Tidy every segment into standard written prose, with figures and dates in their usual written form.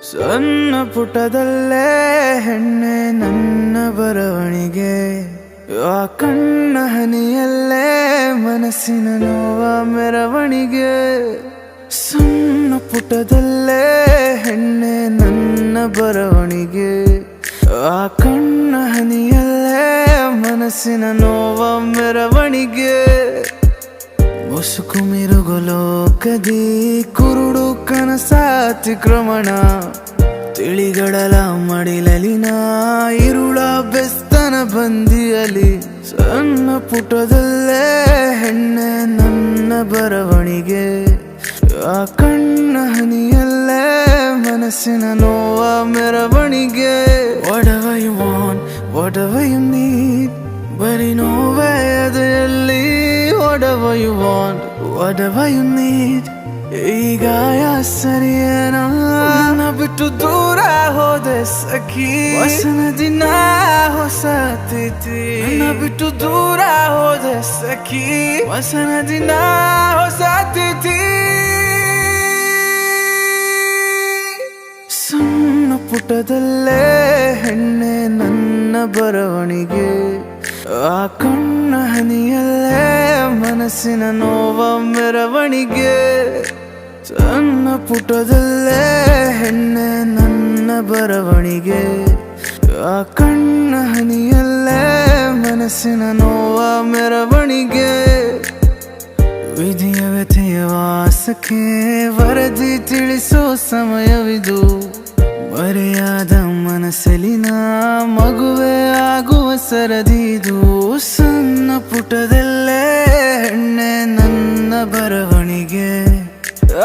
ಸಣ್ಣ ಪುಟದಲ್ಲೇ ಹೆಣ್ಣೆ ನನ್ನ ಬರವಣಿಗೆ, ಆ ಕಣ್ಣ ಹನಿಯಲ್ಲೇ ಮನಸ್ಸಿನ ನೋವ ಮೆರವಣಿಗೆ. ಸಣ್ಣ ಪುಟದಲ್ಲೇ ಹೆಣ್ಣೆ ನನ್ನ ಬರವಣಿಗೆ, ಆ ಕಣ್ಣ ಹನಿಯಲ್ಲೇ ಮನಸ್ಸಿನ ನೋವ ಮೆರವಣಿಗೆ. ಮುಸುಕು ಮಿರುಗು ಲೋಕದಿ ಕುರುಡು ಕನಸಾತಿಕ್ರಮಣ, ತಿಳಿಗಡಲ ಮಡಿಲಲಿನ ಇರುಳ ಬೆಸ್ತನ ಬಂದಿಯಲಿ. ಸಣ್ಣ ಪುಟದಲ್ಲೇ ಹೆಣ್ಣೆ ನನ್ನ ಬರವಣಿಗೆ, ಆ ಕಣ್ಣ ಹನಿಯಲ್ಲೇ ಮನಸ್ಸಿನ ನೋವ ಮೆರವಣಿಗೆ. Whatever you want, whatever you need, ಬರೀ ನೋವೇ ಅದೆಯಲ್ಲಿ. Whatever you want, whatever you need, ಈಗ ಸರಿಯೇನ ನನ್ನ ಬಿಟ್ಟು ದೂರ ಹೋದೆ ಸಖಿ. ವಸನ ದಿನ ಹೊಸ ತಿಥಿ, ನನ್ನ ಬಿಟ್ಟು ದೂರ ಹೋದೆ ಸಖಿ. ವಸನ ದಿನ ಹೊಸ ತಿಥಿ. ಸಣ್ಣ ಪುಟದಲ್ಲೇ ಹೆಣ್ಣೆ ನನ್ನ ಬರವಣಿಗೆ, ಆ ಕಣ್ಣ ಹನಿಯಲ್ಲೇ ಮನಸ್ಸಿನ ನೋವ ಮೆರವಣಿಗೆ. ಸಣ್ಣ ಪುಟದಲ್ಲೇ ಹೆಣ್ಣೆ ನನ್ನ ಬರವಣಿಗೆ, ಆ ಕಣ್ಣ ಹನಿಯಲ್ಲೇ ಮನಸ್ಸಿನ ನೋವ ಮೆರವಣಿಗೆ. ವಿಧಿಯ ವ್ಯಥೆಯ ವಾಸಕ್ಕೆ ವರದಿ ತಿಳಿಸೋ ಸಮಯವಿದು, ಮರೆಯಾದ ಮನಸ್ಸಲಿನ ಮಗುವೆ ಆಗುವ ಸರದಿದು. ಸಣ್ಣ ಪುಟದಲ್ಲೇ ಹೆಣ್ಣೆ ನನ್ನ ಬರವಣಿಗೆ,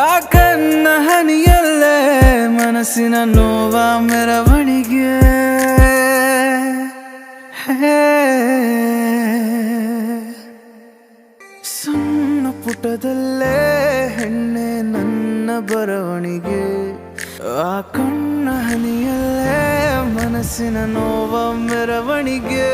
ಆ ಕಣ್ಣ ಹನಿಯಲ್ಲೇ ಮನಸ್ಸಿನ ನೋವ ಮೆರವಣಿಗೆ. ಸಣ್ಣ ಪುಟದಲ್ಲೇ ಹೆಣ್ಣೆ ನನ್ನ ಬರವಣಿಗೆ, ಆ ಕಣ್ಣ ಹನಿಯಲ್ಲೇ ಮನಸ್ಸಿನ ನೋವ ಮೆರವಣಿಗೆ.